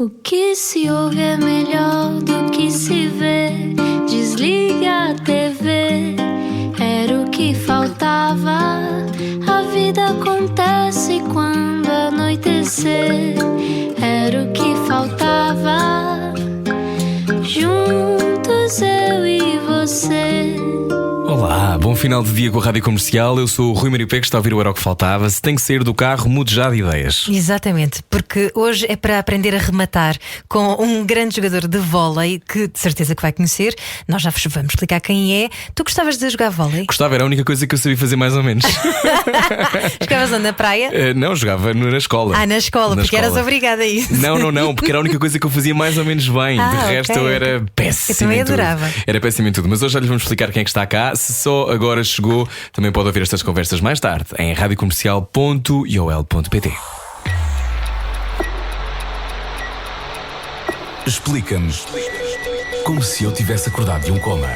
O que se ouve é melhor do que se vê. Desliga a TV, era o que faltava. A vida acontece quando anoitecer. Era o que faltava. Juntos eu e você. Olá, bom final de dia com a Rádio Comercial. Eu sou o Rui Mario Pé, que está a ouvir o Era o que Faltava. Se tem que sair do carro, mude já de ideias. Exatamente, porque hoje é para aprender a rematar com um grande jogador de vôlei que de certeza que vai conhecer. Nós já vos vamos explicar quem é. Tu gostavas de jogar vôlei? Gostava, era a única coisa que eu sabia fazer mais ou menos. Jogavas onde, na praia? Não, jogava na escola. Na escola, porque eras obrigada a isso. Não, porque era a única coisa que eu fazia mais ou menos bem. De resto eu era péssimo. Eu também adorava. Era péssimo em tudo, mas hoje já lhes vamos explicar quem é que está cá. Se só agora chegou, também pode ouvir estas conversas mais tarde em radiocomercial.iol.pt. Explica-nos como se eu tivesse acordado de um coma.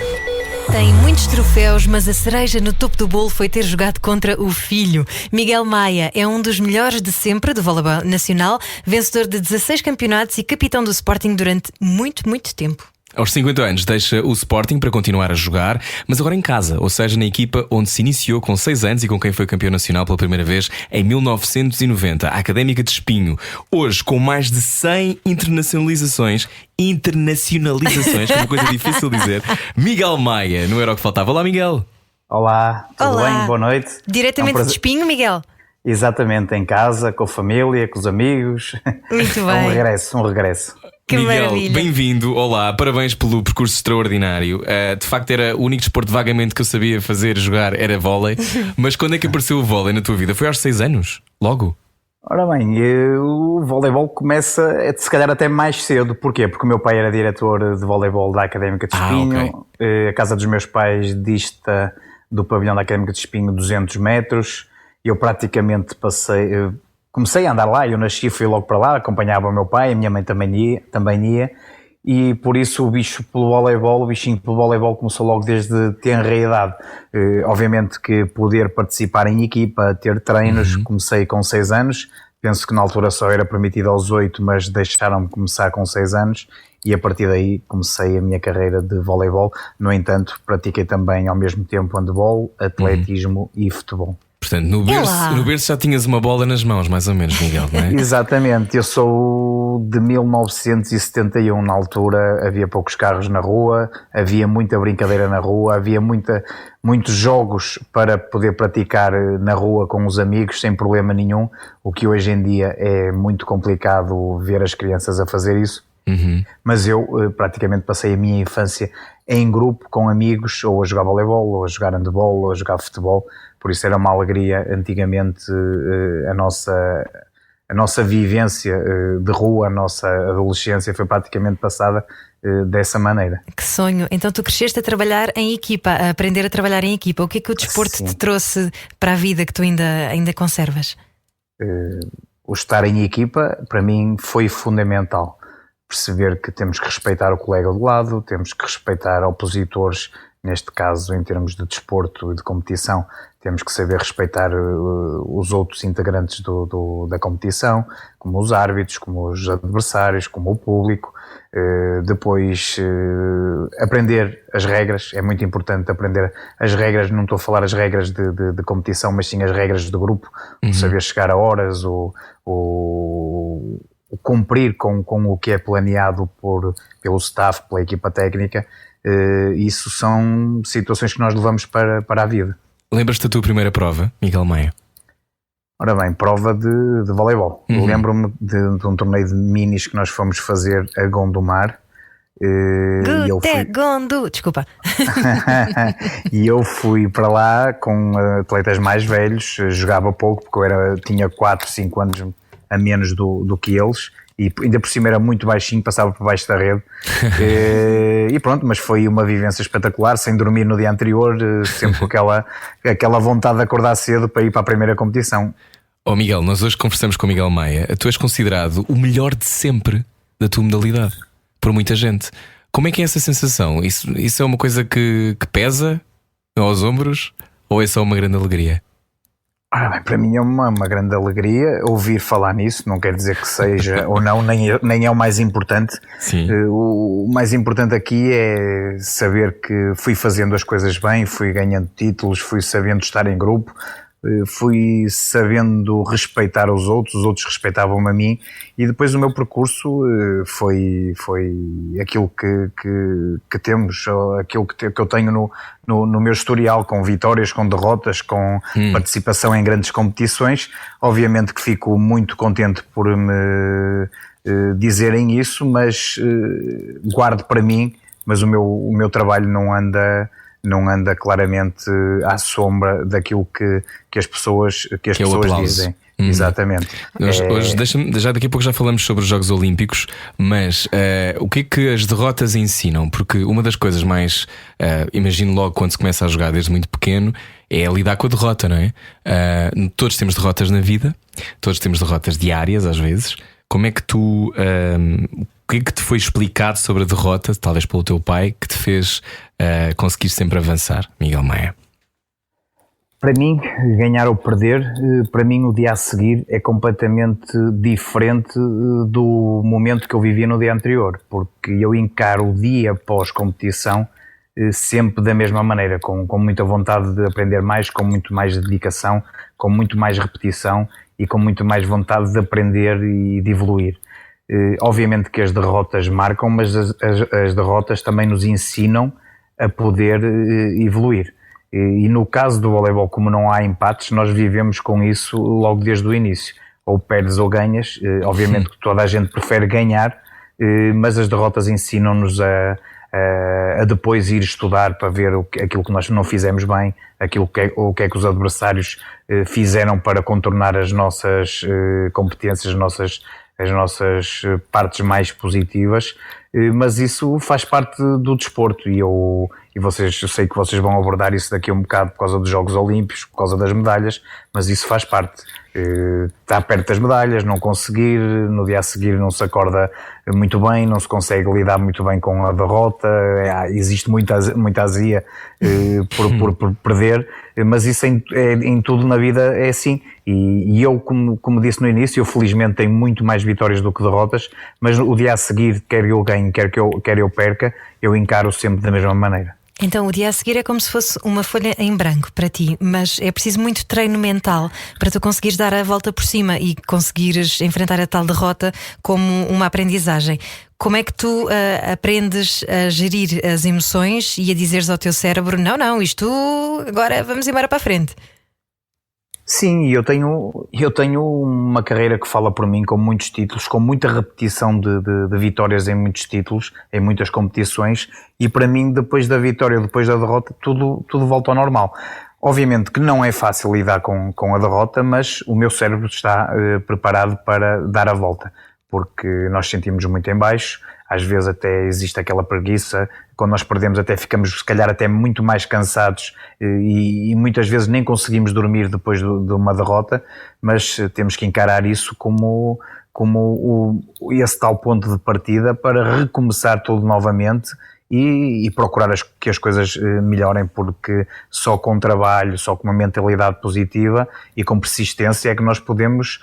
Tem muitos troféus, mas a cereja no topo do bolo foi ter jogado contra o filho. Miguel Maia é um dos melhores de sempre do voleibol nacional, vencedor de 16 campeonatos e capitão do Sporting durante muito, muito tempo. Aos 50 anos deixa o Sporting para continuar a jogar, mas agora em casa, ou seja, na equipa onde se iniciou com 6 anos e com quem foi campeão nacional pela primeira vez em 1990, a Académica de Espinho. Hoje, com mais de 100 internacionalizações, que é uma coisa difícil de dizer, Miguel Maia, não era o que faltava. Olá, Miguel. Olá, tudo bem? Boa noite. Diretamente de Espinho, Miguel? Exatamente, em casa, com a família, com os amigos. Muito bem. Um regresso. Que Miguel, maravilha. Bem-vindo, olá, parabéns pelo percurso extraordinário. De facto era o único desporto vagamente que eu sabia fazer, jogar, era vôlei. Mas quando é que apareceu o vôlei na tua vida? Foi aos 6 anos? Logo? Ora bem, o voleibol começa, se calhar até mais cedo. Porquê? Porque o meu pai era diretor de voleibol da Académica de Espinho. Okay. A casa dos meus pais dista do pavilhão da Académica de Espinho 200 metros. Eu praticamente comecei a andar lá, eu nasci, fui logo para lá, acompanhava o meu pai, a minha mãe também ia, e por isso o bichinho pelo voleibol começou logo desde tenra idade. Obviamente que poder participar em equipa, ter treinos, comecei com 6 anos, penso que na altura só era permitido aos 8, mas deixaram-me começar com 6 anos, e a partir daí comecei a minha carreira de voleibol. No entanto, pratiquei também ao mesmo tempo handebol, atletismo e futebol. Portanto, no berço já tinhas uma bola nas mãos, mais ou menos, Miguel, não é? Exatamente, eu sou de 1971, na altura havia poucos carros na rua, havia muita brincadeira na rua, havia muitos jogos para poder praticar na rua com os amigos sem problema nenhum, o que hoje em dia é muito complicado ver as crianças a fazer isso. Mas eu praticamente passei a minha infância em grupo com amigos, ou a jogar voleibol, ou a jogar handebol, ou a jogar futebol. Por isso era uma alegria. Antigamente a nossa vivência de rua, a nossa adolescência foi praticamente passada dessa maneira. Que sonho! Então tu cresceste a trabalhar em equipa, a aprender a trabalhar em equipa. O que é que o desporto te trouxe para a vida que tu ainda conservas? O estar em equipa para mim foi fundamental. Perceber que temos que respeitar o colega do lado, temos que respeitar opositores, neste caso em termos de desporto e de competição, temos que saber respeitar os outros integrantes da competição, como os árbitros, como os adversários, como o público. Depois aprender as regras, é muito importante aprender as regras, não estou a falar as regras de competição, mas sim as regras de grupo, saber chegar a horas, o cumprir com o que é planeado pelo staff, pela equipa técnica. Isso são situações que nós levamos para a vida. Lembras-te da tua primeira prova, Miguel Maia? Ora bem, prova de voleibol. Lembro-me de um torneio de minis que nós fomos fazer a Gondomar. Desculpa. E eu fui para lá com atletas mais velhos, jogava pouco porque eu tinha 4, 5 anos a menos do que eles, e ainda por cima era muito baixinho, passava por baixo da rede. E pronto, mas foi uma vivência espetacular, sem dormir no dia anterior, sempre com aquela vontade de acordar cedo para ir para a primeira competição. Miguel, nós hoje conversamos com o Miguel Maia. Tu és considerado o melhor de sempre da tua modalidade, por muita gente. Como é que é essa sensação? Isso é uma coisa que pesa aos ombros, ou é só uma grande alegria? Ora bem, para mim é uma grande alegria ouvir falar nisso, não quer dizer que seja ou não, nem é o mais importante. Sim. O mais importante aqui é saber que fui fazendo as coisas bem, fui ganhando títulos, fui sabendo estar em grupo, fui sabendo respeitar os outros respeitavam-me a mim, e depois o meu percurso foi aquilo que temos, aquilo que eu tenho no meu historial, com vitórias, com derrotas, com participação em grandes competições. Obviamente que fico muito contente por me dizerem isso, mas guardo para mim, mas o meu trabalho não anda claramente à sombra daquilo que as pessoas dizem. Exatamente. Hoje, já daqui a pouco já falamos sobre os Jogos Olímpicos, mas o que é que as derrotas ensinam? Porque uma das coisas mais, imagino logo quando se começa a jogar desde muito pequeno, é lidar com a derrota, não é? Todos temos derrotas na vida, todos temos derrotas diárias às vezes. Como é que tu... o que é que te foi explicado sobre a derrota, talvez pelo teu pai, que te fez conseguir sempre avançar, Miguel Maia? Para mim, ganhar ou perder, para mim o dia a seguir é completamente diferente do momento que eu vivia no dia anterior, porque eu encaro o dia pós-competição sempre da mesma maneira, com muita vontade de aprender mais, com muito mais dedicação, com muito mais repetição e com muito mais vontade de aprender e de evoluir. Obviamente que as derrotas marcam, mas as derrotas também nos ensinam a poder evoluir. E no caso do voleibol, como não há empates, nós vivemos com isso logo desde o início. Ou perdes ou ganhas. Obviamente que toda a gente prefere ganhar, mas as derrotas ensinam-nos a depois ir estudar para ver aquilo que nós não fizemos bem, o que é que os adversários fizeram para contornar as nossas competências, as nossas partes mais positivas, mas isso faz parte do desporto e eu sei que vocês vão abordar isso daqui a um bocado por causa dos Jogos Olímpicos, por causa das medalhas, mas isso faz parte. Estar perto das medalhas, não conseguir, no dia a seguir não se acorda muito bem, não se consegue lidar muito bem com a derrota, existe muita azia por perder, mas isso em tudo na vida é assim. E eu, como disse no início, eu felizmente tenho muito mais vitórias do que derrotas, mas o dia a seguir, quer eu ganhe, quer eu perca, eu encaro sempre da mesma maneira. Então o dia a seguir é como se fosse uma folha em branco para ti, mas é preciso muito treino mental para tu conseguires dar a volta por cima e conseguires enfrentar a tal derrota como uma aprendizagem. Como é que tu aprendes a gerir as emoções e a dizeres ao teu cérebro: não, isto agora vamos embora para a frente? Sim, eu tenho uma carreira que fala por mim, com muitos títulos, com muita repetição de vitórias em muitos títulos, em muitas competições, e para mim, depois da vitória, depois da derrota, tudo volta ao normal. Obviamente que não é fácil lidar com a derrota, mas o meu cérebro está preparado para dar a volta, porque nós sentimos muito em baixo, às vezes até existe aquela preguiça, quando nós perdemos até ficamos se calhar até muito mais cansados e muitas vezes nem conseguimos dormir depois de uma derrota, mas temos que encarar isso como esse tal ponto de partida para recomeçar tudo novamente e procurar que as coisas melhorem, porque só com trabalho, só com uma mentalidade positiva e com persistência é que nós podemos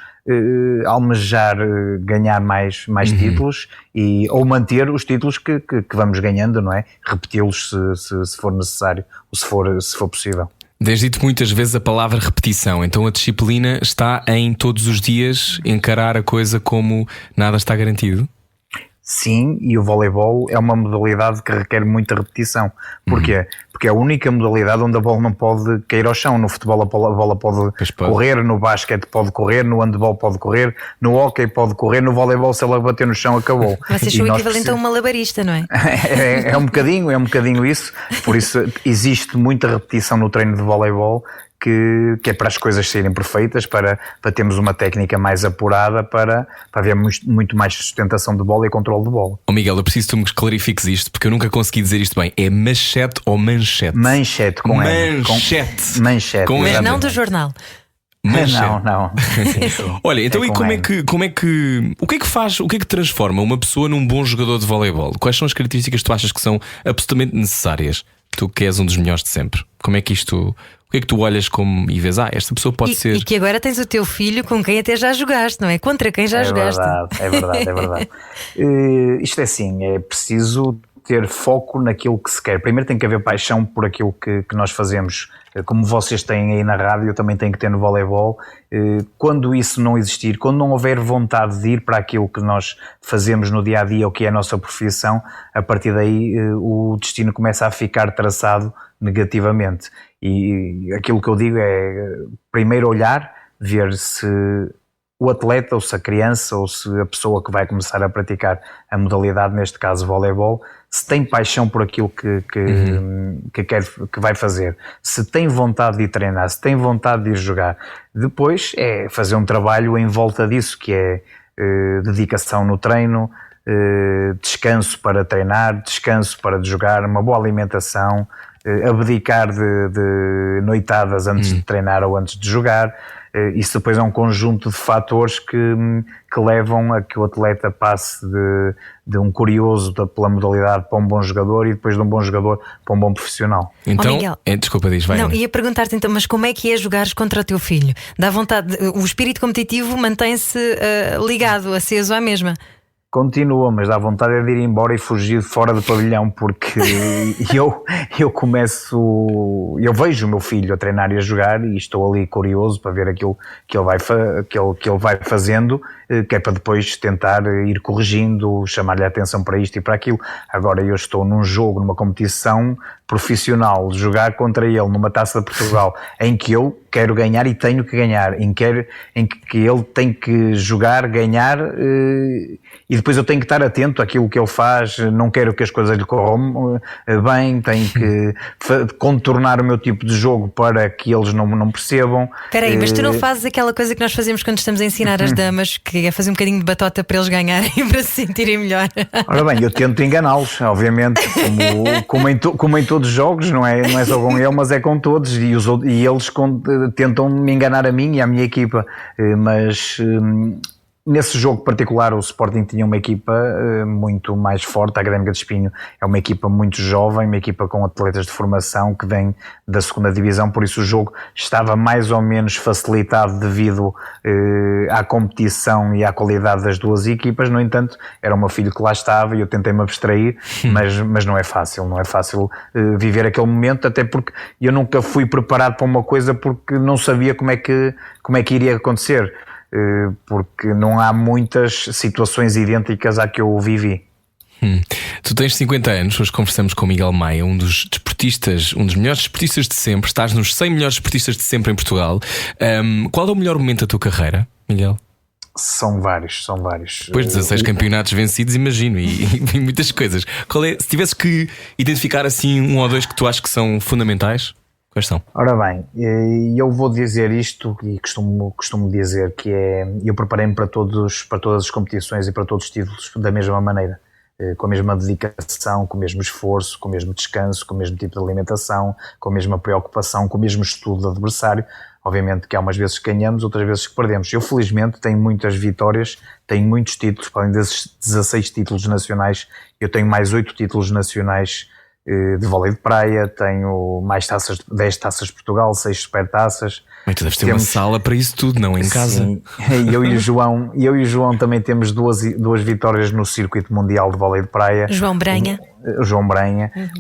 almejar ganhar mais títulos ou manter os títulos que vamos ganhando, não é? Repeti-los se for necessário ou se for possível. Tens dito muitas vezes a palavra repetição, então a disciplina está em todos os dias encarar a coisa como nada está garantido? Sim, e o voleibol é uma modalidade que requer muita repetição. Porquê? Porque é a única modalidade onde a bola não pode cair ao chão. No futebol a bola pode correr, no basquete pode correr, no handball pode correr, no hóquei pode correr, no voleibol se ela bater no chão acabou. Vocês são o equivalente a um malabarista, não é? É um bocadinho isso. Por isso existe muita repetição no treino de voleibol, que é para as coisas serem perfeitas, para termos uma técnica mais apurada, para haver muito mais sustentação de bola e controle de bola. Miguel, eu preciso que tu me clarifiques isto, porque eu nunca consegui dizer isto bem. É manchete ou manchete? Manchete, com manchete. Manchete. Mas não do jornal. Manchete. Não. Olha, então o que é que transforma uma pessoa num bom jogador de voleibol? Quais são as características que tu achas que são absolutamente necessárias? Tu que és um dos melhores de sempre. O que é que tu olhas como e vês, esta pessoa pode ser. E que agora tens o teu filho com quem até já jogaste, não é? Contra quem já jogaste. É verdade. Isto é assim, é preciso ter foco naquilo que se quer. Primeiro tem que haver paixão por aquilo que nós fazemos. Como vocês têm aí na rádio, eu também tenho que ter no voleibol. Quando isso não existir, quando não houver vontade de ir para aquilo que nós fazemos no dia a dia, ou que é a nossa profissão, a partir daí o destino começa a ficar traçado negativamente. E aquilo que eu digo é primeiro olhar, ver se o atleta, ou se a criança, ou se a pessoa que vai começar a praticar a modalidade, neste caso voleibol, se tem paixão por aquilo que vai fazer, se tem vontade de ir treinar, se tem vontade de ir jogar. Depois é fazer um trabalho em volta disso, que é dedicação no treino, descanso para treinar, descanso para jogar, uma boa alimentação, abdicar de noitadas antes de treinar ou antes de jogar. Isso depois é um conjunto de fatores que levam a que o atleta passe de um curioso pela modalidade para um bom jogador, e depois de um bom jogador para um bom profissional. Então, Miguel, desculpa, diz, vai. Não, ia perguntar-te então, mas como é que é jogares contra o teu filho? Dá vontade, o espírito competitivo mantém-se ligado, aceso à mesma? Continua, mas dá vontade de ir embora e fugir fora do pavilhão, porque eu vejo o meu filho a treinar e a jogar e estou ali curioso para ver aquilo que ele vai fazendo, que é para depois tentar ir corrigindo, chamar-lhe a atenção para isto e para aquilo. Agora eu estou num jogo, numa competição profissional, jogar contra ele numa Taça de Portugal, em que eu quero ganhar e tenho que ganhar, em que ele tem que jogar, ganhar, e depois eu tenho que estar atento àquilo que ele faz. Não quero que as coisas lhe corram bem, tenho que contornar o meu tipo de jogo para que eles não percebam. Espera aí, mas tu não fazes aquela coisa que nós fazemos quando estamos a ensinar as damas, que é fazer um bocadinho de batota para eles ganharem, para se sentirem melhor? Ora bem, eu tento enganá-los, obviamente, como em todos os jogos, não é só com ele, mas é com todos, e eles tentam me enganar a mim e à minha equipa, mas nesse jogo particular o Sporting tinha uma equipa muito mais forte. A Académica de Espinho é uma equipa muito jovem, uma equipa com atletas de formação que vem da segunda divisão, por isso o jogo estava mais ou menos facilitado devido à competição e à qualidade das duas equipas. No entanto, era o meu filho que lá estava e eu tentei-me abstrair, mas não é fácil viver aquele momento, até porque eu nunca fui preparado para uma coisa, porque não sabia como é que iria acontecer. Porque não há muitas situações idênticas à que eu vivi. Tu tens 50 anos, hoje conversamos com o Miguel Maia, um dos desportistas, um dos melhores desportistas de sempre. Estás nos 100 melhores desportistas de sempre em Portugal. Qual é o melhor momento da tua carreira, Miguel? São vários. Depois de 16 campeonatos vencidos, imagino, e muitas coisas. Se tivesse que identificar assim um ou dois que tu achas que são fundamentais, quais são? Ora bem, eu vou dizer isto e costumo dizer que eu preparei-me para todas as competições e para todos os títulos da mesma maneira, com a mesma dedicação, com o mesmo esforço, com o mesmo descanso, com o mesmo tipo de alimentação, com a mesma preocupação, com o mesmo estudo do adversário. Obviamente que há umas vezes que ganhamos, outras vezes que perdemos. Eu felizmente tenho muitas vitórias, tenho muitos títulos, para além desses 16 títulos nacionais, eu tenho mais 8 títulos nacionais de vôlei de praia, tenho mais 10 taças de Portugal, 6 supertaças. Mas tu deves ter uma sala para isso tudo, não em casa? Sim, eu e o João também temos duas vitórias no circuito mundial de vôlei de praia. João Branha,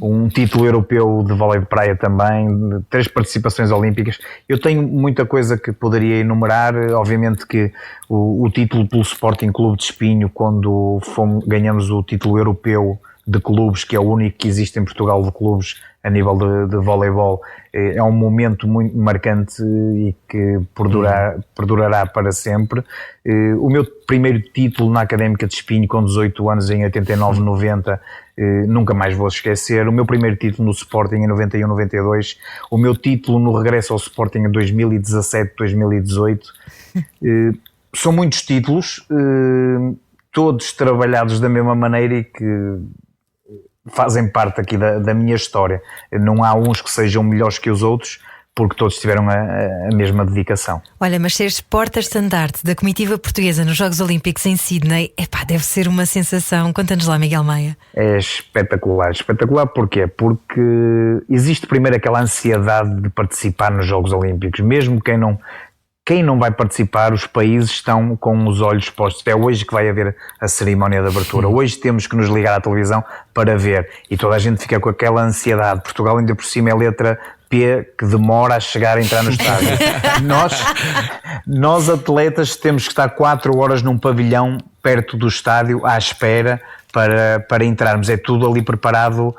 um título europeu de vôlei de praia também, 3 participações olímpicas. Eu tenho muita coisa que poderia enumerar. Obviamente que o título pelo Sporting Clube de Espinho, quando ganhamos o título europeu de clubes, que é o único que existe em Portugal de clubes a nível de voleibol, é um momento muito marcante e que perdurará para sempre. O meu primeiro título na Académica de Espinho, com 18 anos, em 89-90, nunca mais vou esquecer. O meu primeiro título no Sporting em 91-92, o meu título no regresso ao Sporting em 2017-2018. São muitos títulos, todos trabalhados da mesma maneira e que fazem parte aqui da minha história. Não há uns que sejam melhores que os outros, porque todos tiveram a mesma dedicação. Olha, mas seres porta-estandarte da comitiva portuguesa nos Jogos Olímpicos em Sydney, deve ser uma sensação. Conta-nos lá, Miguel Maia. É espetacular. Espetacular porquê? Porque existe primeiro aquela ansiedade de participar nos Jogos Olímpicos, mesmo quem não vai participar, os países estão com os olhos postos. É hoje que vai haver a cerimónia de abertura. Hoje temos que nos ligar à televisão para ver. E toda a gente fica com aquela ansiedade. Portugal ainda por cima é letra P, que demora a chegar a entrar no estádio. Nós atletas temos que estar 4 horas num pavilhão perto do estádio à espera para entrarmos. É tudo ali preparado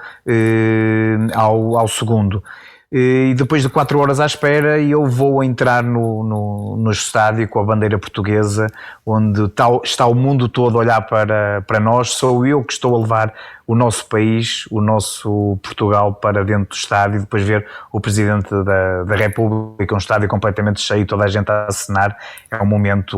ao segundo. E depois de 4 horas à espera, eu vou entrar no estádio com a bandeira portuguesa, onde está o mundo todo a olhar para nós. Sou eu que estou a levar o nosso país, o nosso Portugal, para dentro do estádio, depois ver o Presidente da República, um estádio completamente cheio, toda a gente a acenar. É um momento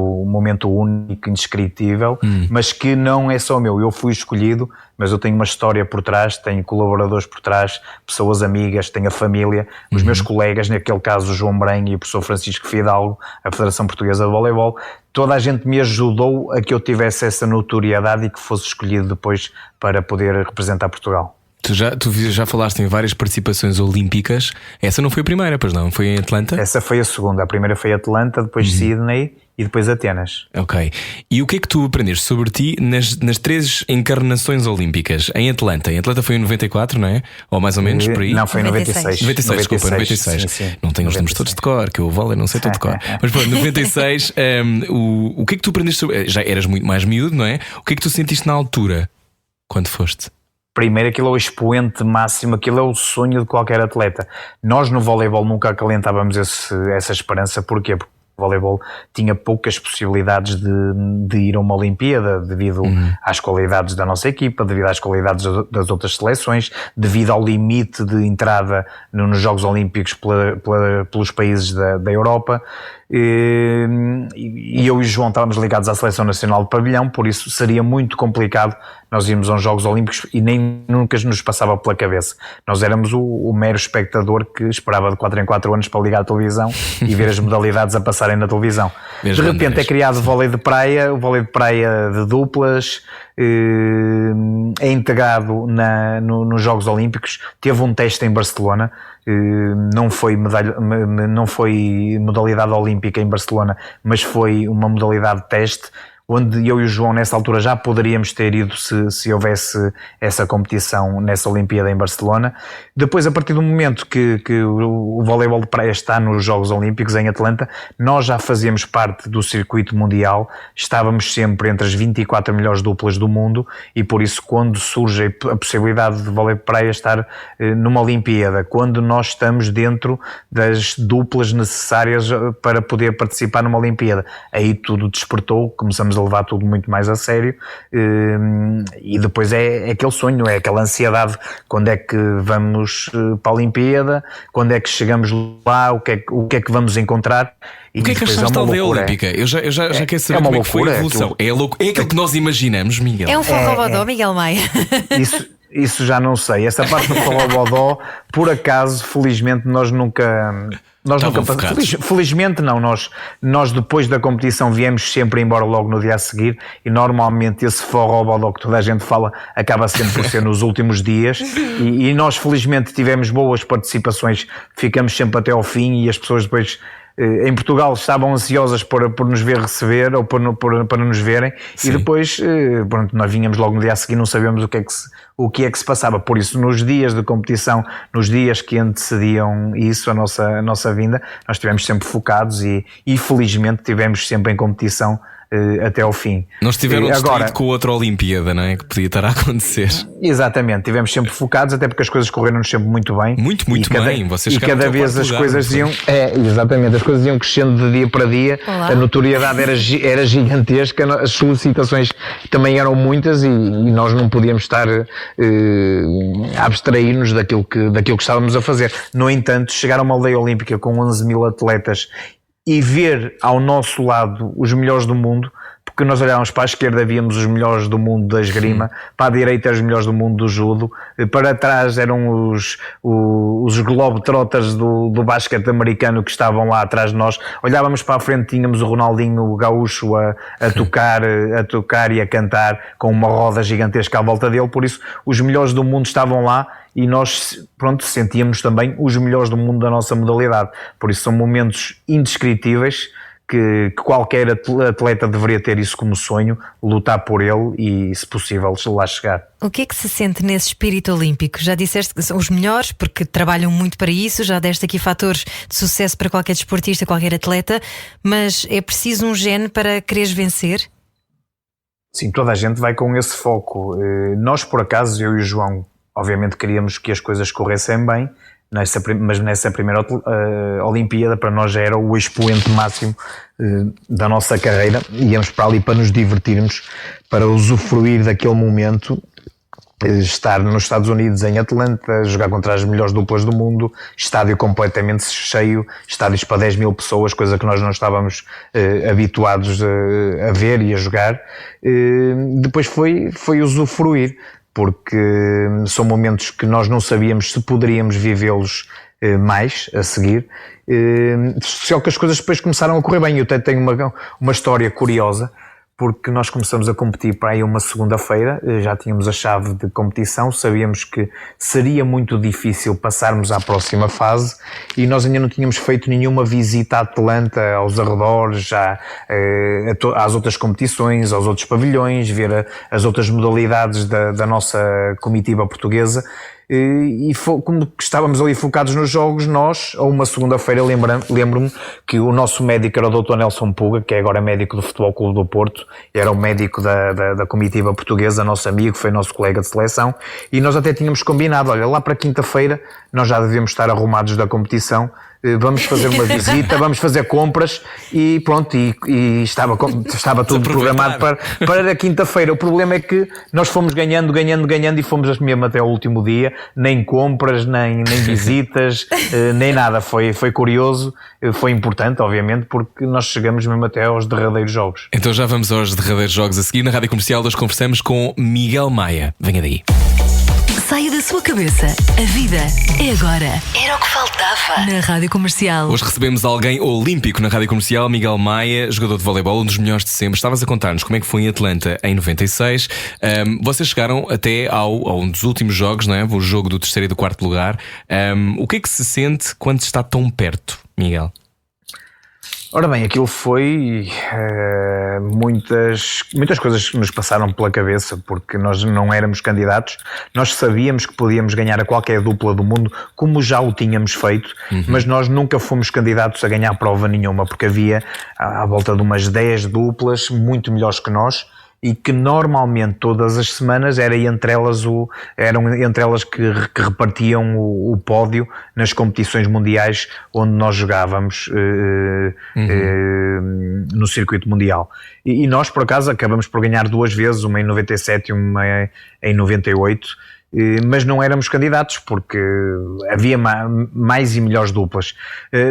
único, indescritível, mas que não é só meu. Eu fui escolhido, mas eu tenho uma história por trás, tenho colaboradores por trás, pessoas amigas, tenho a família, os meus colegas, naquele caso o João Branho e o professor Francisco Fidalgo, a Federação Portuguesa de Voleibol. Toda a gente me ajudou a que eu tivesse essa notoriedade e que fosse escolhido depois para poder representar Portugal. Tu já falaste em várias participações olímpicas. Essa não foi a primeira, pois não? Foi em Atlanta? Essa foi a segunda. A primeira foi Atlanta, depois Sydney e depois Atenas. Ok. E o que é que tu aprendeste sobre ti nas 3 encarnações olímpicas? Em Atlanta foi em 94, não é? Ou mais ou menos por aí? Não, foi em 96. 96, desculpa, 96. Sim. Não tenho os números todos de cor, que eu vôlei não sei tudo de cor. Mas pronto, 96, o que é que tu aprendeste sobre... Já eras muito mais miúdo, não é? O que é que tu sentiste na altura, quando foste? Primeiro, aquilo é o expoente máximo, aquilo é o sonho de qualquer atleta. Nós no voleibol nunca acalentávamos essa esperança. Porquê? Porque o voleibol tinha poucas possibilidades de ir a uma Olimpíada devido às qualidades da nossa equipa, devido às qualidades das outras seleções, devido ao limite de entrada nos Jogos Olímpicos pelos países da Europa. E eu e o João estávamos ligados à Seleção Nacional de Pavilhão, por isso seria muito complicado nós irmos aos Jogos Olímpicos e nem nunca nos passava pela cabeça. Nós éramos o mero espectador que esperava de 4 em 4 anos para ligar a televisão e ver as modalidades a passarem na televisão. De repente é criado o vôlei de praia de duplas, é integrado nos Jogos Olímpicos. Teve um teste em Barcelona, não foi modalidade olímpica em Barcelona, mas foi uma modalidade de teste, onde eu e o João nessa altura já poderíamos ter ido se houvesse essa competição nessa Olimpíada em Barcelona. Depois, a partir do momento que o voleibol de praia está nos Jogos Olímpicos em Atlanta, nós já fazíamos parte do circuito mundial, estávamos sempre entre as 24 melhores duplas do mundo e por isso quando surge a possibilidade de voleibol de praia estar numa Olimpíada, quando nós estamos dentro das duplas necessárias para poder participar numa Olimpíada, aí tudo despertou, começamos a levar tudo muito mais a sério e depois é aquele sonho, é aquela ansiedade, quando é que vamos para a Olimpíada, quando é que chegamos lá, o que é que vamos encontrar. E o que é que achaste da aldeia olímpica? Eu já quero saber como é que foi a evolução. É aquilo que nós imaginamos, Miguel. É um forró-bodó, Miguel Maia. Isso já não sei. Essa parte do forró-bodó, por acaso, felizmente nós nunca felizmente não, nós depois da competição viemos sempre embora logo no dia a seguir e normalmente esse forró-bodó que toda a gente fala acaba sempre por ser nos últimos dias e nós felizmente tivemos boas participações, ficamos sempre até ao fim e as pessoas depois em Portugal estavam ansiosas por nos ver receber ou para nos verem. Sim. E depois pronto, nós vinhamos logo no dia a seguir, não sabíamos o que é que se passava. Por isso, nos dias de competição, nos dias que antecediam isso, a nossa vinda, nós estivemos sempre focados e felizmente estivemos sempre em competição até ao fim. Não estiveram distraídos com outra Olimpíada, não é? Que podia estar a acontecer. Exatamente, estivemos sempre focados, até porque as coisas correram-nos sempre muito bem. Muito bem. Vocês e cada vez as coisas iam. Exatamente, as coisas iam crescendo de dia para dia. Olá. A notoriedade era gigantesca, as solicitações também eram muitas e nós não podíamos estar a abstrair-nos daquilo que estávamos a fazer. No entanto, chegar a uma aldeia olímpica com 11 mil atletas e ver ao nosso lado os melhores do mundo, porque nós olhávamos para a esquerda, víamos os melhores do mundo da esgrima, para a direita os melhores do mundo do judo, para trás eram os Globetrotters do basquete americano que estavam lá atrás de nós. Olhávamos para a frente, tínhamos o Ronaldinho Gaúcho a tocar e a cantar com uma roda gigantesca à volta dele, por isso os melhores do mundo estavam lá e nós, sentíamos também os melhores do mundo da nossa modalidade. Por isso são momentos indescritíveis que qualquer atleta deveria ter isso como sonho, lutar por ele e, se possível, lá chegar. O que é que se sente nesse espírito olímpico? Já disseste que são os melhores porque trabalham muito para isso, já deste aqui fatores de sucesso para qualquer desportista, qualquer atleta, mas é preciso um gene para quereres vencer? Sim, toda a gente vai com esse foco. Nós, por acaso, eu e o João, obviamente queríamos que as coisas corressem bem, mas nessa primeira Olimpíada para nós já era o expoente máximo da nossa carreira. Íamos para ali para nos divertirmos, para usufruir daquele momento, estar nos Estados Unidos, em Atlanta, jogar contra as melhores duplas do mundo, estádio completamente cheio, estádios para 10 mil pessoas, coisa que nós não estávamos habituados a ver e a jogar. Depois foi usufruir, porque são momentos que nós não sabíamos se poderíamos vivê-los mais a seguir, só que as coisas depois começaram a correr bem. Eu até tenho uma história curiosa, porque nós começamos a competir para aí uma segunda-feira, já tínhamos a chave de competição, sabíamos que seria muito difícil passarmos à próxima fase e nós ainda não tínhamos feito nenhuma visita a Atlanta, aos arredores, às outras competições, aos outros pavilhões, ver as outras modalidades da nossa comitiva portuguesa. E como estávamos ali focados nos jogos, nós, a uma segunda-feira, lembro-me que o nosso médico era o Dr. Nelson Puga, que é agora médico do Futebol Clube do Porto, era o médico da comitiva portuguesa, nosso amigo, foi nosso colega de seleção, e nós até tínhamos combinado, olha, lá para quinta-feira nós já devíamos estar arrumados da competição, vamos fazer uma visita, vamos fazer compras e pronto, e estava tudo programado para a quinta-feira. O problema é que nós fomos ganhando e fomos mesmo até o último dia, nem compras, nem visitas, nem nada. Foi curioso, foi importante, obviamente, porque nós chegamos mesmo até aos derradeiros jogos. Então já vamos aos derradeiros jogos a seguir. Na Rádio Comercial nós conversamos com Miguel Maia. Venha daí. Saia da sua cabeça. A vida é agora. Era o que faltava. Na Rádio Comercial. Hoje recebemos alguém olímpico na Rádio Comercial, Miguel Maia, jogador de voleibol, um dos melhores de sempre. Estavas a contar-nos como é que foi em Atlanta em 96. Vocês chegaram até a um dos últimos jogos, não é? O jogo do terceiro e do quarto lugar. O que é que se sente quando se está tão perto, Miguel? Ora bem, aquilo foi muitas coisas que nos passaram pela cabeça, porque nós não éramos candidatos, nós sabíamos que podíamos ganhar a qualquer dupla do mundo, como já o tínhamos feito, mas nós nunca fomos candidatos a ganhar prova nenhuma, porque havia à volta de umas 10 duplas muito melhores que nós, e que normalmente todas as semanas eram entre elas que repartiam o pódio nas competições mundiais onde nós jogávamos no circuito mundial. E nós, por acaso, acabamos por ganhar 2 vezes, uma em 97 e uma em 98, mas não éramos candidatos porque havia mais e melhores duplas.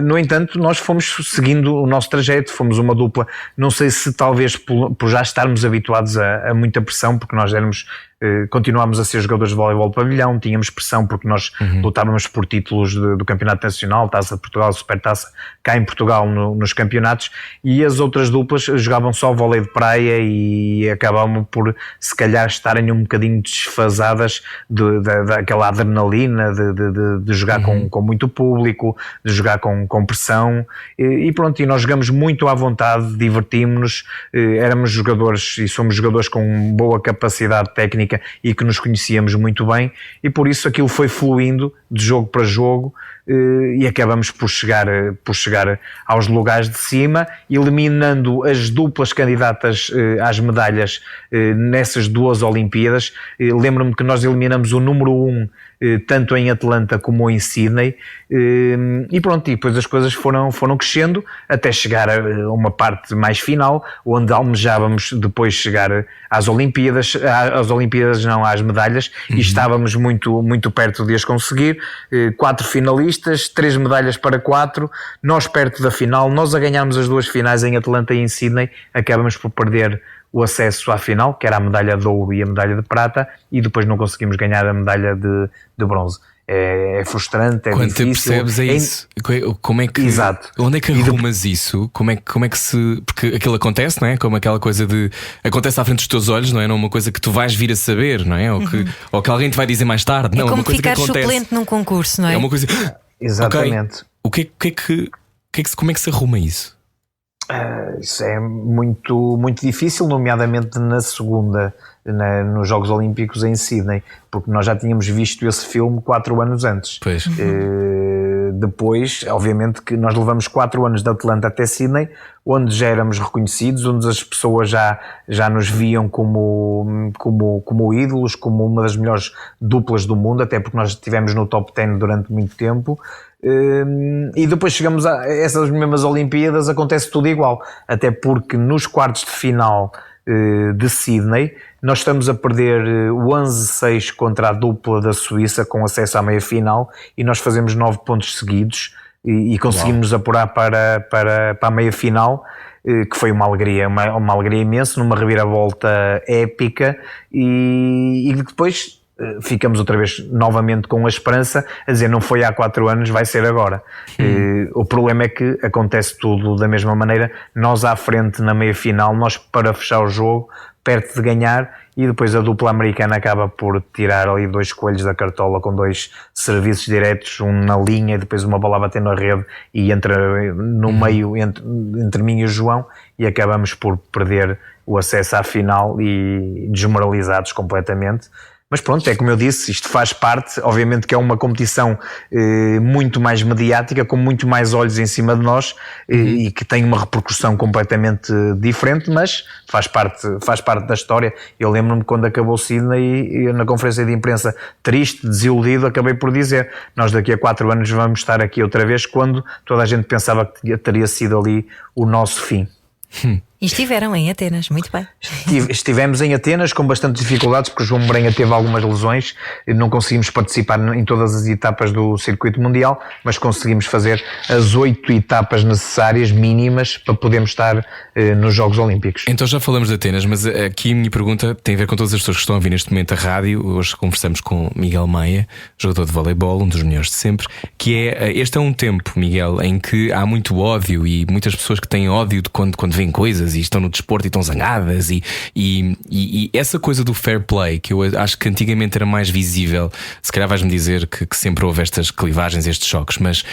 No entanto, nós fomos seguindo o nosso trajeto, fomos uma dupla, não sei se talvez por já estarmos habituados a muita pressão, porque nós continuámos a ser jogadores de voleibol de pavilhão, tínhamos pressão porque nós lutávamos por títulos do Campeonato Nacional, Taça de Portugal, Supertaça, cá em Portugal nos campeonatos, e as outras duplas jogavam só vôlei de praia e acabavam por, se calhar, estarem um bocadinho desfasadas daquela adrenalina de jogar com muito público, de jogar com pressão, e pronto, e nós jogamos muito à vontade, divertimos-nos, éramos jogadores e somos jogadores com boa capacidade técnica e que nos conhecíamos muito bem, e por isso aquilo foi fluindo de jogo para jogo, e acabamos por chegar aos lugares de cima, eliminando as duplas candidatas às medalhas nessas 2 Olimpíadas. Lembro-me que nós eliminamos o número 1 tanto em Atlanta como em Sydney, e pronto, e depois as coisas foram crescendo até chegar a uma parte mais final, onde almejávamos depois chegar às Olimpíadas não, às medalhas, e estávamos muito, muito perto de as conseguir. 4 finalistas, 3 medalhas para 4, nós perto da final, nós a ganharmos as 2 finais em Atlanta e em Sydney, acabamos por perder o acesso à final, que era a medalha de ouro e a medalha de prata, e depois não conseguimos ganhar a medalha de bronze. É frustrante, é quando difícil. Quando te percebes isso. Como é que, exato. Onde é que arrumas isso? Como é que se... Porque aquilo acontece, não é? Como aquela coisa de... Acontece à frente dos teus olhos, não é? Não é uma coisa que tu vais vir a saber, não é? Ou que alguém te vai dizer mais tarde. Não, como é uma coisa ficar que acontece. suplente num concurso, não é? É uma coisa... Exatamente. Okay. Como é que se arruma isso? Isso é muito, muito difícil, nomeadamente na segunda, nos Jogos Olímpicos em Sydney, porque nós já tínhamos visto esse filme 4 anos antes. Pois. Depois, obviamente que nós levamos 4 anos de Atlanta até Sydney, onde já éramos reconhecidos, onde as pessoas já nos viam como ídolos, como uma das melhores duplas do mundo, até porque nós estivemos no top 10 durante muito tempo. E depois chegamos a essas mesmas Olimpíadas, acontece tudo igual, até porque nos quartos de final de Sydney nós estamos a perder o 11-6 contra a dupla da Suíça com acesso à meia final, e nós fazemos 9 pontos seguidos e conseguimos apurar para a meia final, que foi uma alegria imensa, numa reviravolta épica, e depois ficamos outra vez novamente com a esperança a dizer, não foi há 4 anos, vai ser agora. O problema é que acontece tudo da mesma maneira. Nós à frente na meia final, nós para fechar o jogo, perto de ganhar, e depois a dupla americana acaba por tirar ali 2 coelhos da cartola com 2 serviços diretos, um na linha e depois uma bola batendo na rede, e entra no meio entre mim e o João, e acabamos por perder o acesso à final e desmoralizados completamente. Mas pronto, é como eu disse, isto faz parte, obviamente que é uma competição muito mais mediática, com muito mais olhos em cima de nós, e que tem uma repercussão completamente diferente, mas faz parte da história. Eu lembro-me quando acabou Sydney, e na conferência de imprensa, triste, desiludido, acabei por dizer, nós daqui a 4 anos vamos estar aqui outra vez, quando toda a gente pensava que teria sido ali o nosso fim. E estiveram em Atenas, muito bem. Estivemos em Atenas com bastante dificuldades, porque o João Morenha teve algumas lesões, não conseguimos participar em todas as etapas do circuito mundial, mas conseguimos fazer as 8 etapas necessárias, mínimas, para podermos estar nos Jogos Olímpicos. Então já falamos de Atenas, mas aqui a minha pergunta tem a ver com todas as pessoas que estão a ouvir neste momento a rádio. Hoje conversamos com Miguel Maia, jogador de voleibol, um dos melhores de sempre, que este é um tempo, Miguel, em que há muito ódio, e muitas pessoas que têm ódio de quando veem coisas e estão no desporto e estão zangadas, e essa coisa do fair play, que eu acho que antigamente era mais visível. Se calhar vais-me dizer que sempre houve estas clivagens, estes choques, mas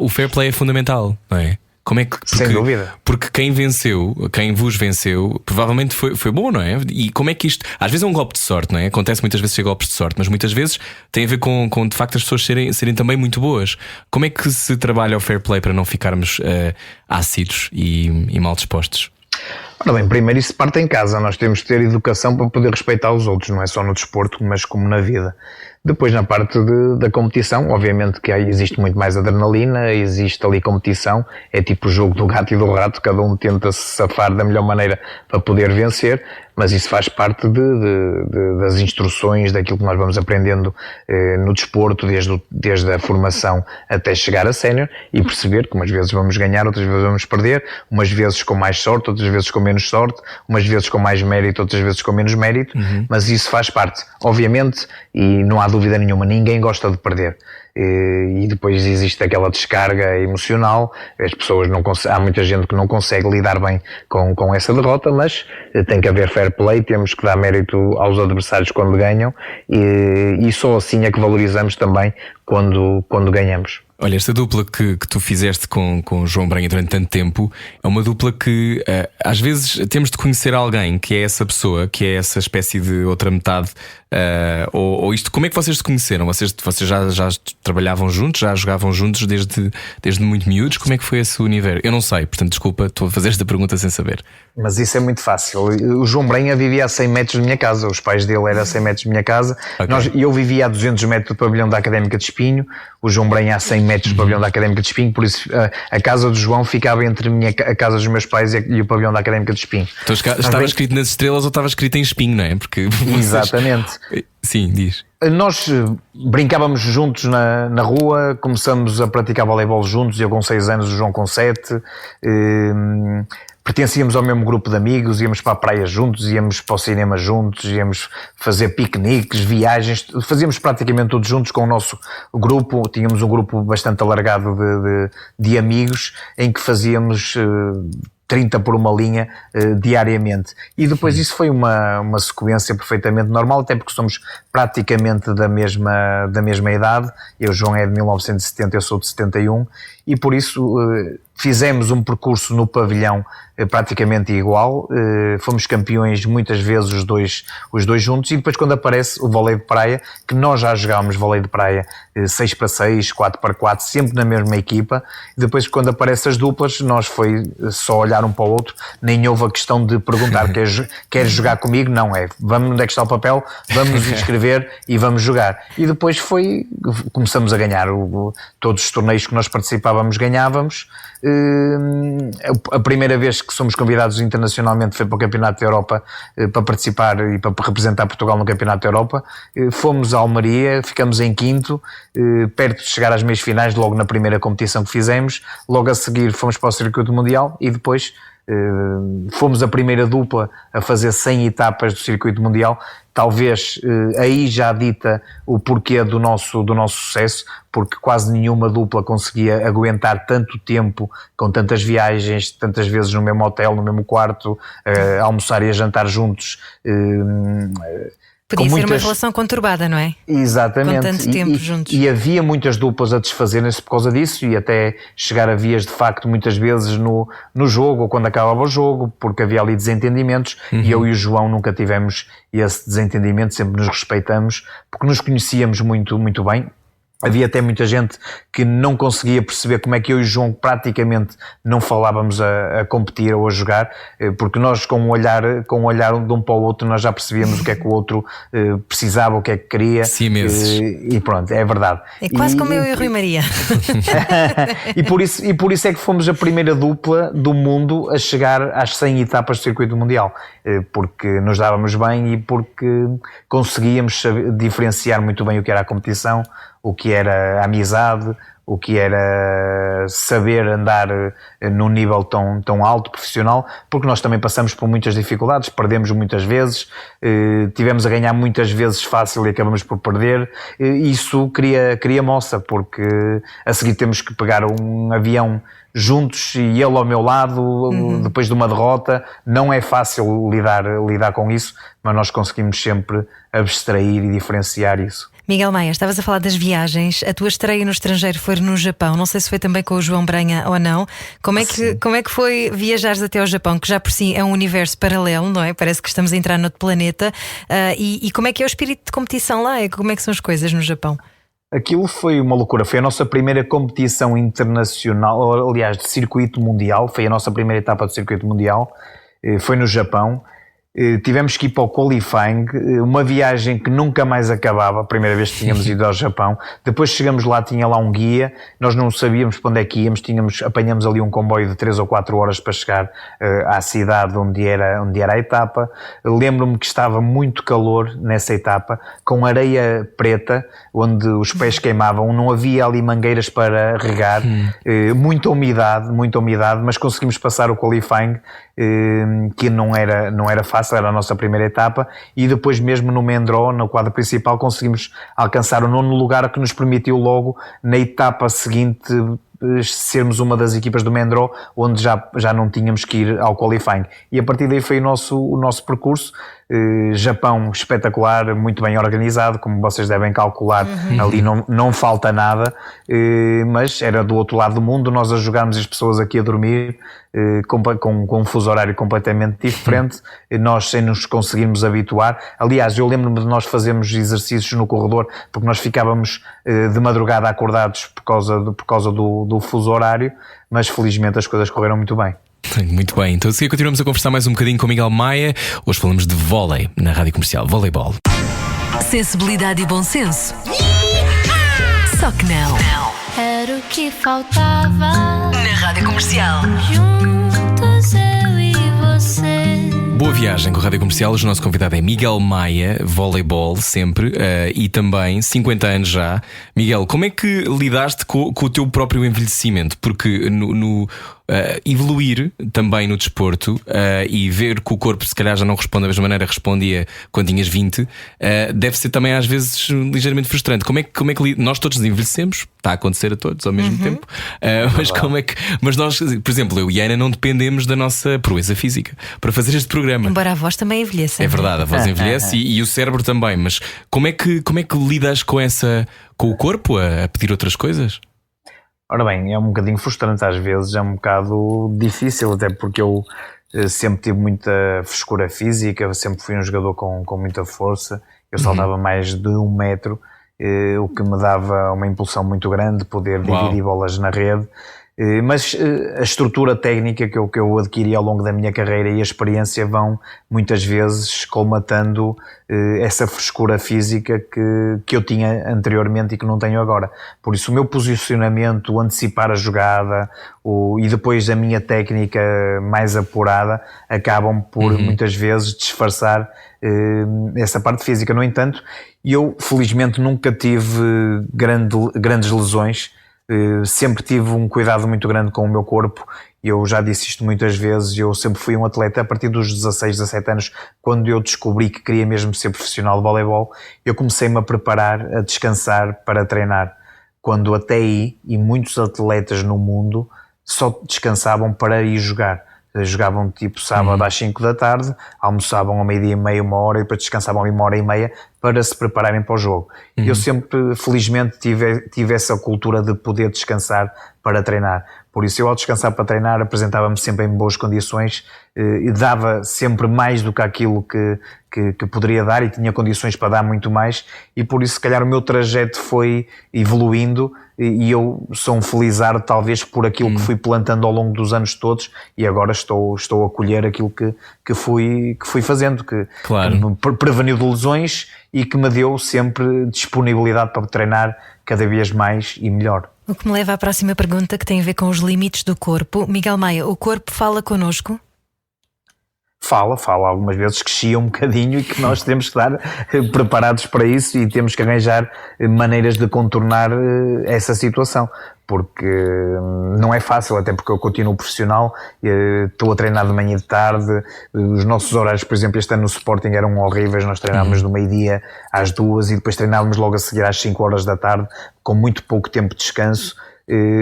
o fair play é fundamental, não é? Como é que, sem dúvida. Porque quem vos venceu, provavelmente foi bom, não é? E como é que isto... Às vezes é um golpe de sorte, não é? Acontece muitas vezes ser golpes de sorte, mas muitas vezes tem a ver com de facto as pessoas serem também muito boas. Como é que se trabalha o fair play para não ficarmos ácidos e mal dispostos? Ora bem, primeiro isso parte em casa. Nós temos que ter educação para poder respeitar os outros, não é só no desporto, mas como na vida. Depois, na parte da competição, obviamente que existe muito mais adrenalina, existe ali competição, é tipo o jogo do gato e do rato, cada um tenta se safar da melhor maneira para poder vencer, mas isso faz parte das instruções, daquilo que nós vamos aprendendo no desporto, desde a formação até chegar a sénior, e perceber que umas vezes vamos ganhar, outras vezes vamos perder, umas vezes com mais sorte, outras vezes com menos sorte, umas vezes com mais mérito, outras vezes com menos mérito, mas isso faz parte, obviamente, e não há dúvida nenhuma, ninguém gosta de perder. E depois existe aquela descarga emocional, as pessoas há muita gente que não consegue lidar bem com essa derrota, mas tem que haver fair play, temos que dar mérito aos adversários quando ganham, e só assim é que valorizamos também quando ganhamos. Olha, esta dupla que tu fizeste com o João Branha durante tanto tempo é uma dupla que às vezes temos de conhecer alguém que é essa pessoa, que é essa espécie de outra metade, ou isto. Como é que vocês se conheceram? Vocês já trabalhavam juntos, já jogavam juntos desde muito miúdos? Como é que foi esse universo? Eu não sei, portanto desculpa, estou a fazer esta pergunta sem saber. Mas isso é muito fácil. O João Branha vivia a 100 metros de minha casa, os pais dele eram a 100 metros de minha casa. Okay. Eu vivia a 200 metros do pavilhão da Académica de Espinho, o João Branha a 100 metros do pavilhão da Académica de Espinho, por isso a casa do João ficava entre a casa dos meus pais e o pavilhão da Académica de Espinho. Então estava escrito nas estrelas ou estava escrito em espinho, não é? Porque Exatamente. Sim, diz. Nós brincávamos juntos na rua, começamos a praticar voleibol juntos, eu com 6 anos, o João com 7. pertencíamos ao mesmo grupo de amigos, íamos para a praia juntos, íamos para o cinema juntos, íamos fazer piqueniques, viagens, fazíamos praticamente todos juntos com o nosso grupo. Tínhamos um grupo bastante alargado de amigos em que fazíamos 30 por uma linha diariamente. E depois isso foi uma sequência perfeitamente normal, até porque somos praticamente da mesma idade. O João é de 1970, eu sou de 71, e por isso fizemos um percurso no pavilhão praticamente igual. Fomos campeões muitas vezes os dois juntos, e depois quando aparece o vôlei de praia, que nós já jogámos vôlei de praia 6x6, 4x4, sempre na mesma equipa, e depois quando aparecem as duplas, nós foi só olhar um para o outro, nem houve a questão de perguntar queres jogar comigo? Não, vamos, onde é que está o papel? Vamos nos inscrever e vamos jogar. E depois começamos a ganhar todos os torneios que nós participávamos, ganhávamos. A primeira vez que somos convidados internacionalmente foi para o Campeonato da Europa, para participar e para representar Portugal no Campeonato da Europa. Fomos a Almeria, ficamos em quinto, perto de chegar às meias finais, logo na primeira competição que fizemos. Logo a seguir fomos para o Circuito Mundial e depois fomos a primeira dupla a fazer 100 etapas do Circuito Mundial. Talvez aí já dita o porquê do nosso sucesso, porque quase nenhuma dupla conseguia aguentar tanto tempo, com tantas viagens, tantas vezes no mesmo hotel, no mesmo quarto, almoçar e a jantar juntos. Podia ser uma relação conturbada, não é? Exatamente. Com tanto tempo juntos. E havia muitas duplas a desfazerem-se por causa disso, e até chegar a vias de facto muitas vezes no jogo, ou quando acabava o jogo, porque havia ali desentendimentos, e eu e o João nunca tivemos esse desentendimento, sempre nos respeitamos, porque nos conhecíamos muito, muito bem. Havia até muita gente que não conseguia perceber como é que eu e o João praticamente não falávamos a competir ou a jogar, porque nós com um olhar de um para o outro nós já percebíamos o que é que o outro precisava, o que é que queria. Siameses. E pronto, é verdade. É quase como eu e o Rui Maria. E por isso é que fomos a primeira dupla do mundo a chegar às 100 etapas do Circuito Mundial, porque nos dávamos bem e porque conseguíamos diferenciar muito bem o que era a competição, o que era a amizade, o que era saber andar num nível tão alto, profissional, porque nós também passamos por muitas dificuldades, perdemos muitas vezes, tivemos a ganhar muitas vezes fácil e acabamos por perder. Isso cria moça, porque a seguir temos que pegar um avião juntos e ele ao meu lado, depois de uma derrota. Não é fácil lidar com isso, mas nós conseguimos sempre abstrair e diferenciar isso. Miguel Maia, estavas a falar das viagens. A tua estreia no estrangeiro foi no Japão. Não sei se foi também com o João Branha ou não. Como é que foi viajares até ao Japão, que já por si é um universo paralelo, não é? Parece que estamos a entrar noutro planeta. E como é que é o espírito de competição lá? Como é que são as coisas no Japão? Aquilo foi uma loucura. Foi a nossa primeira competição internacional, aliás, de circuito mundial. Foi a nossa primeira etapa do circuito mundial. Foi no Japão. Tivemos que ir para o qualifying, uma viagem que nunca mais acabava. A primeira vez que tínhamos ido ao Japão. Depois chegamos lá, tinha lá um guia, nós não sabíamos para onde é que íamos, apanhamos ali um comboio de 3 ou 4 horas para chegar à cidade onde era a etapa. Lembro-me que estava muito calor nessa etapa, com areia preta, onde os pés queimavam, não havia ali mangueiras para regar, muita umidade, mas conseguimos passar o qualifying, que não era fácil, era a nossa primeira etapa, e depois mesmo no Mendró, no quadro principal, conseguimos alcançar o 9º lugar, que nos permitiu logo na etapa seguinte sermos uma das equipas do Mendró, onde já não tínhamos que ir ao qualifying. E a partir daí foi o nosso percurso. Japão espetacular, muito bem organizado, como vocês devem calcular, ali não falta nada, mas era do outro lado do mundo, nós a jogarmos e as pessoas aqui a dormir, com um fuso horário completamente diferente, nós sem nos conseguirmos habituar. Aliás, eu lembro-me de nós fazermos exercícios no corredor, porque nós ficávamos de madrugada acordados por causa do fuso horário, mas felizmente as coisas correram muito bem. Muito bem, então a seguir continuamos a conversar mais um bocadinho com Miguel Maia. Hoje falamos de vôlei na Rádio Comercial, voleibol. Sensibilidade e bom senso. Só que não. Era o que faltava. Na Rádio Comercial. Juntos eu e você. Boa viagem com a Rádio Comercial. Hoje o nosso convidado é Miguel Maia, voleibol sempre, e também 50 anos já. Miguel, como é que lidaste com o teu próprio envelhecimento? Porque evoluir também no desporto e ver que o corpo se calhar já não responde da mesma maneira que respondia quando tinhas 20, deve ser também às vezes ligeiramente frustrante. Como é que nós todos envelhecemos? Está a acontecer a todos ao mesmo tempo, mas nós, por exemplo, eu e a Ana não dependemos da nossa proeza física para fazer este programa. Embora a voz também envelheça. É verdade, a voz envelhece e o cérebro também. Mas como é que lidas com o corpo a pedir outras coisas? Ora bem, é um bocadinho frustrante às vezes, é um bocado difícil, até porque eu sempre tive muita frescura física, sempre fui um jogador com muita força, eu saltava mais de 1 metro, o que me dava uma impulsão muito grande, poder dividir bolas na rede. Mas a estrutura técnica que eu adquiri ao longo da minha carreira e a experiência vão muitas vezes colmatando essa frescura física que eu tinha anteriormente e que não tenho agora. Por isso o meu posicionamento, o antecipar a jogada e depois a minha técnica mais apurada acabam por muitas vezes disfarçar essa parte física. No entanto, eu felizmente nunca tive grandes lesões. Sempre tive um cuidado muito grande com o meu corpo. Eu já disse isto muitas vezes, eu sempre fui um atleta a partir dos 16, 17 anos, quando eu descobri que queria mesmo ser profissional de voleibol, eu comecei-me a preparar, a descansar para treinar. Quando até aí, e muitos atletas no mundo, só descansavam para ir jogar. Jogavam tipo sábado às 5 da tarde, almoçavam ao 12:30, 1 hora, e depois descansavam 1 hora e meia para se prepararem para o jogo. Eu sempre, felizmente, tive essa cultura de poder descansar para treinar. Por isso, eu ao descansar para treinar apresentava-me sempre em boas condições e dava sempre mais do que aquilo que poderia dar, e tinha condições para dar muito mais, e por isso se calhar o meu trajeto foi evoluindo e eu sou um felizardo talvez por aquilo que fui plantando ao longo dos anos todos, e agora estou a colher aquilo que fui fazendo, que me preveniu de lesões e que me deu sempre disponibilidade para treinar cada vez mais e melhor. O que me leva à próxima pergunta, que tem a ver com os limites do corpo. Miguel Maia, o corpo fala connosco? Fala algumas vezes que chia um bocadinho e que nós temos que estar preparados para isso e temos que arranjar maneiras de contornar essa situação, porque não é fácil, até porque eu continuo profissional, estou a treinar de manhã e de tarde, os nossos horários, por exemplo, este ano no Sporting eram horríveis, nós treinávamos do meio-dia às 2 e depois treinávamos logo a seguir às 5 horas da tarde, com muito pouco tempo de descanso,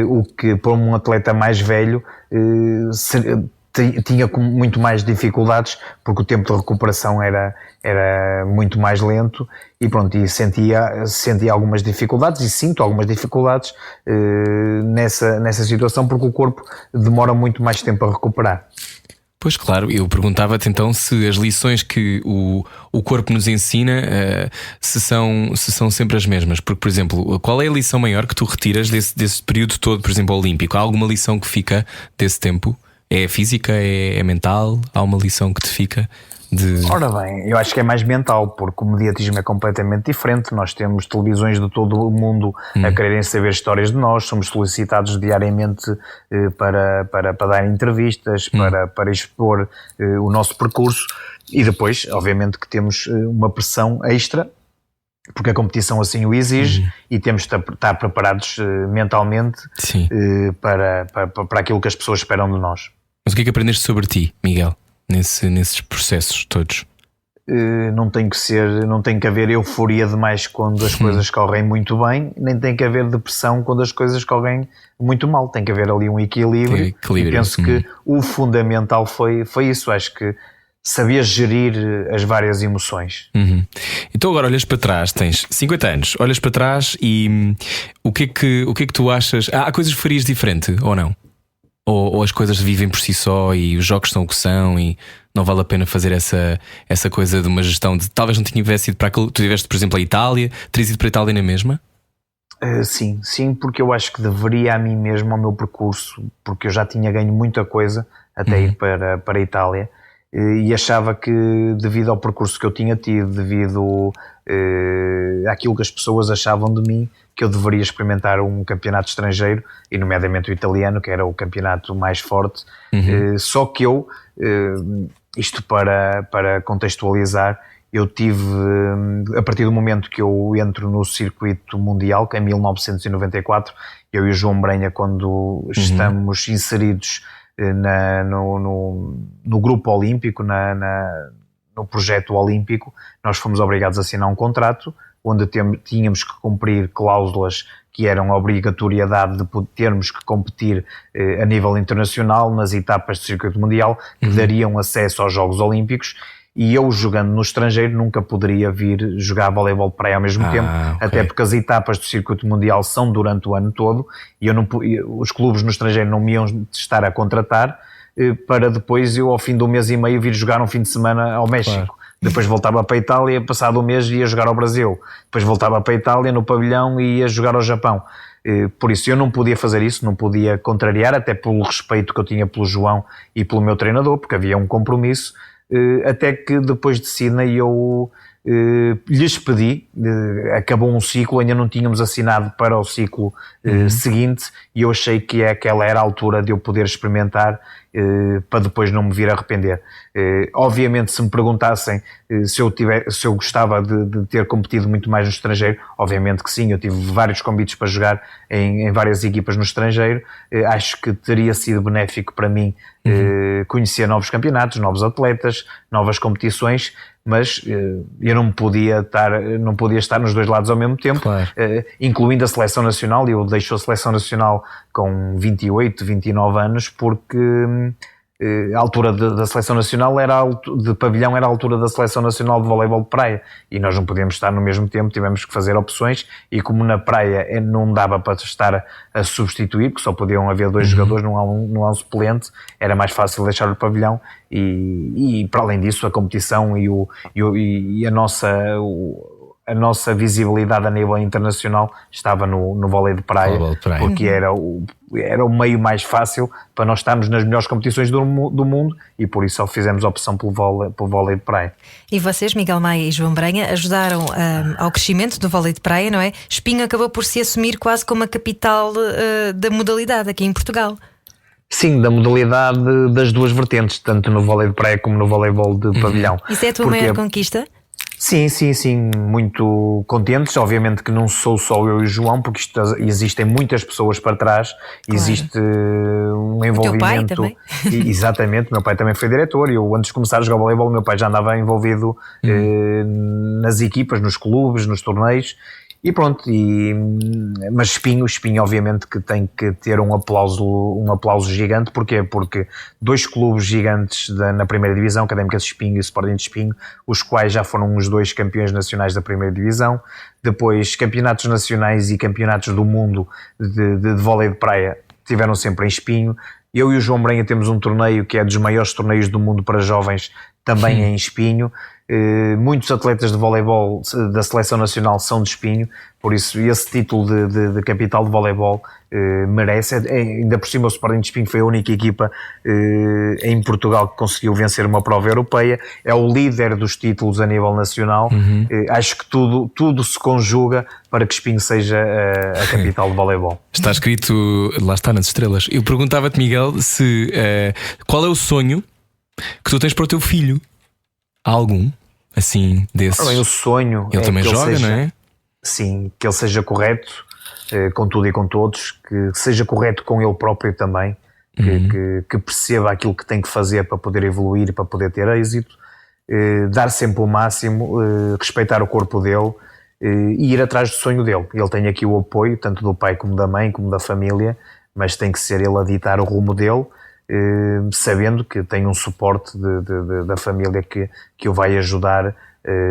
o que para um atleta mais velho tinha muito mais dificuldades, porque o tempo de recuperação era muito mais lento, e pronto, e sentia algumas dificuldades, e sinto algumas dificuldades nessa situação, porque o corpo demora muito mais tempo a recuperar. Pois claro, eu perguntava-te então se as lições que o corpo nos ensina se são sempre as mesmas. Porque, por exemplo, qual é a lição maior que tu retiras desse período todo, por exemplo, olímpico? Há alguma lição que fica desse tempo? É física? É mental? Há uma lição que te fica? Ora bem, eu acho que é mais mental, porque o mediatismo é completamente diferente. Nós temos televisões de todo o mundo a quererem saber histórias de nós, somos solicitados diariamente para dar entrevistas, para expor o nosso percurso, e depois, obviamente, que temos uma pressão extra, porque a competição assim o exige, e temos de estar preparados mentalmente para aquilo que as pessoas esperam de nós. Mas o que é que aprendeste sobre ti, Miguel, nesses processos todos? Não tem que haver euforia demais quando as coisas correm muito bem, nem tem que haver depressão quando as coisas correm muito mal. Tem que haver ali um equilíbrio. E penso que o fundamental foi isso. Acho que sabias gerir as várias emoções. Então agora olhas para trás, tens 50 anos, olhas para trás e o que é que tu achas? Há coisas que farias diferente ou não? Ou as coisas vivem por si só e os jogos são o que são e não vale a pena fazer essa coisa de uma gestão de talvez não tivesse ido para aquilo. Tu tiveste, por exemplo, a Itália, terias ido para a Itália na mesma? Sim, porque eu acho que deveria a mim mesmo, ao meu percurso, porque eu já tinha ganho muita coisa até ir para a Itália, e achava que devido ao percurso que eu tinha tido, devido àquilo que as pessoas achavam de mim, que eu deveria experimentar um campeonato estrangeiro, e nomeadamente o italiano, que era o campeonato mais forte. Só que eu, isto para contextualizar, eu tive, a partir do momento que eu entro no circuito mundial, que é em 1994, eu e o João Brenha, quando estamos inseridos no grupo olímpico, no projeto olímpico, nós fomos obrigados a assinar um contrato onde tínhamos que cumprir cláusulas que eram a obrigatoriedade de termos que competir a nível internacional nas etapas do circuito mundial que dariam acesso aos Jogos Olímpicos, e eu, jogando no estrangeiro, nunca poderia vir jogar voleibol de praia ao mesmo tempo, até porque as etapas do circuito mundial são durante o ano todo e os clubes no estrangeiro não me iam estar a contratar para depois eu, ao fim do mês e meio, vir jogar um fim de semana ao México. Claro. Depois voltava para a Itália, passado um mês ia jogar ao Brasil. Depois voltava para a Itália no pavilhão e ia jogar ao Japão. Por isso eu não podia fazer isso, não podia contrariar, até pelo respeito que eu tinha pelo João e pelo meu treinador, porque havia um compromisso, até que depois de Sydney eu lhes pedi, acabou um ciclo, ainda não tínhamos assinado para o ciclo seguinte, e eu achei que aquela era a altura de eu poder experimentar para depois não me vir a arrepender. Obviamente, se me perguntassem se eu gostava de ter competido muito mais no estrangeiro, obviamente que sim, eu tive vários convites para jogar em várias equipas no estrangeiro. Acho que teria sido benéfico para mim conhecer novos campeonatos, novos atletas, novas competições, mas eu não podia estar nos dois lados ao mesmo tempo, claro. Incluindo a seleção nacional. Eu deixo a seleção nacional com 28, 29 anos, porque a altura da seleção nacional de pavilhão era a altura da seleção nacional de voleibol de praia, e nós não podíamos estar no mesmo tempo, tivemos que fazer opções, e como na praia não dava para estar a substituir, porque só podiam haver dois jogadores, não há um suplente, era mais fácil deixar o pavilhão, e para além disso a competição e a nossa visibilidade a nível internacional estava no vôlei de praia, porque era o meio mais fácil para nós estarmos nas melhores competições do mundo, e por isso só fizemos a opção pelo vôlei de praia. E vocês, Miguel Maia e João Branha, ajudaram ao crescimento do vôlei de praia, não é? Espinho acabou por se assumir quase como a capital da modalidade aqui em Portugal. Sim, da modalidade das duas vertentes, tanto no vôlei de praia como no voleibol de pavilhão. Isso é a tua maior conquista? Sim, muito contentes. Obviamente que não sou só eu e o João, porque existem muitas pessoas para trás, claro. Existe um envolvimento. O teu pai também? Exatamente, meu pai também foi diretor, e eu, antes de começar a jogar voleibol, meu pai já andava envolvido nas equipas, nos clubes, nos torneios. E pronto, mas Espinho obviamente que tem que ter um aplauso gigante. Porquê? Porque dois clubes gigantes na primeira divisão, Académica de Espinho e Sporting de Espinho, os quais já foram os dois campeões nacionais da primeira divisão, depois campeonatos nacionais e campeonatos do mundo de vôlei de praia tiveram sempre em Espinho. Eu e o João Branha temos um torneio que é dos maiores torneios do mundo para jovens, também em Espinho. Muitos atletas de voleibol da seleção nacional são de Espinho, por isso esse título de capital de voleibol merece. Ainda por cima, o Sporting de Espinho foi a única equipa em Portugal que conseguiu vencer uma prova europeia, é o líder dos títulos a nível nacional. Acho que tudo se conjuga para que Espinho seja a capital de voleibol. Está escrito, lá está nas estrelas. Eu perguntava-te, Miguel, qual é o sonho que tu tens para o teu filho? Há algum, assim, desses? Bem, o sonho ele também joga, não é? Sim, que ele seja correto com tudo e com todos, que seja correto com ele próprio também, que perceba aquilo que tem que fazer para poder evoluir, para poder ter êxito, dar sempre o máximo, respeitar o corpo dele e ir atrás do sonho dele. Ele tem aqui o apoio, tanto do pai como da mãe, como da família, mas tem que ser ele a ditar o rumo dele, sabendo que tem um suporte da família que o vai ajudar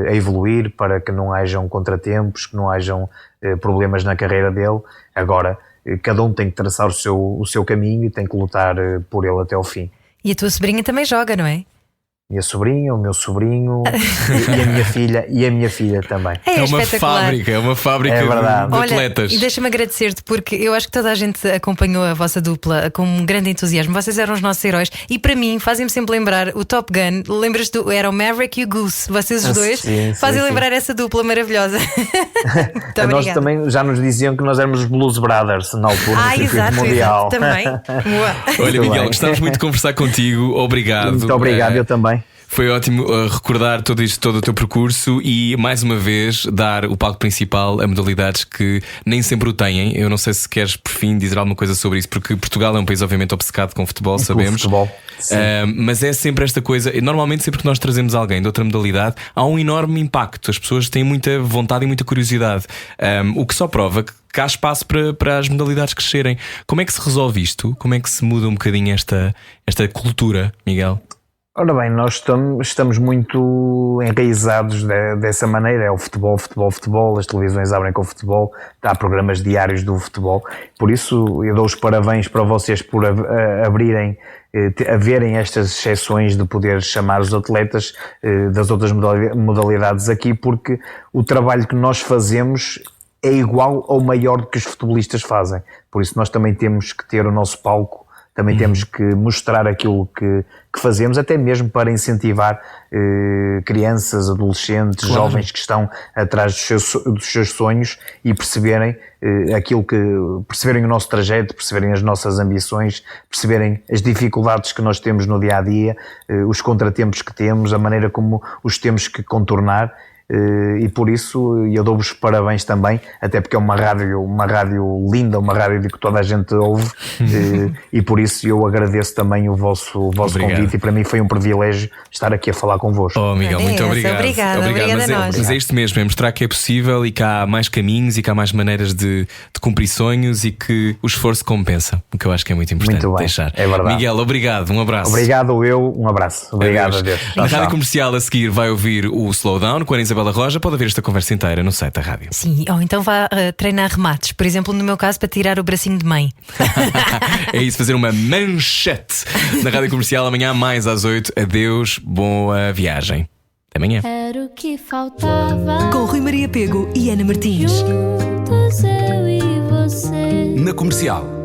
a evoluir, para que não hajam contratempos, que não hajam problemas na carreira dele. Agora, cada um tem que traçar o seu caminho e tem que lutar por ele até ao fim. E a tua sobrinha também joga, não é? Minha sobrinha, o meu sobrinho e a minha filha também. É uma fábrica de atletas. E deixa-me agradecer-te, porque eu acho que toda a gente acompanhou a vossa dupla com um grande entusiasmo. Vocês eram os nossos heróis, e para mim fazem-me sempre lembrar o Top Gun. Lembras-te era o Maverick e o Goose, vocês os dois? Fazem lembrar essa dupla maravilhosa. Nós também já nos diziam que nós éramos os Blues Brothers na altura do circuito mundial. Também. Olha, Miguel, gostávamos muito de conversar contigo. Obrigado. Muito obrigado, eu também. Foi ótimo recordar todo isto, todo o teu percurso e mais uma vez dar o palco principal a modalidades que nem sempre o têm. Eu não sei se queres por fim dizer alguma coisa sobre isso, porque Portugal é um país obviamente obcecado com futebol, sabemos. Futebol, mas é sempre esta coisa. Normalmente sempre que nós trazemos alguém de outra modalidade há um enorme impacto. As pessoas têm muita vontade e muita curiosidade, o que só prova que há espaço para as modalidades crescerem. Como é que se resolve isto? Como é que se muda um bocadinho esta cultura, Miguel? Ora bem, nós estamos muito enraizados dessa maneira. É o futebol, futebol, futebol. As televisões abrem com o futebol. Há programas diários do futebol. Por isso eu dou os parabéns para vocês por haverem estas exceções de poder chamar os atletas das outras modalidades aqui, porque o trabalho que nós fazemos é igual ou maior do que os futebolistas fazem. Por isso nós também temos que ter o nosso palco, também temos que mostrar aquilo que fazemos, até mesmo para incentivar crianças, adolescentes, jovens que estão atrás dos seus sonhos e perceberem perceberem o nosso trajeto, perceberem as nossas ambições, perceberem as dificuldades que nós temos no dia a dia, os contratempos que temos, a maneira como os temos que contornar. E por isso eu dou-vos parabéns também, até porque é uma rádio linda, uma rádio que toda a gente ouve, e por isso eu agradeço também o vosso convite, e para mim foi um privilégio estar aqui a falar convosco. Oh, Miguel, muito obrigado. Obrigada a nós. Mas é isto mesmo, é mostrar que é possível e que há mais caminhos e que há mais maneiras de cumprir sonhos e que o esforço compensa, o que eu acho que é muito importante muito bem, deixar. É verdade. Miguel, obrigado, um abraço. Obrigado, um abraço. Obrigado a Deus. Na Rádio Comercial a seguir vai ouvir o Slowdown com a Isabela Roja. Pode ouvir esta conversa inteira no site da rádio. Sim, ou então vá treinar remates, por exemplo, no meu caso, para tirar o bracinho de mãe. É isso, fazer uma manchete na Rádio Comercial amanhã mais às 8. Adeus, boa viagem. Até amanhã. Era o que faltava. Com Rui Maria Pego e Ana Martins. Juntos eu e você. Na Comercial.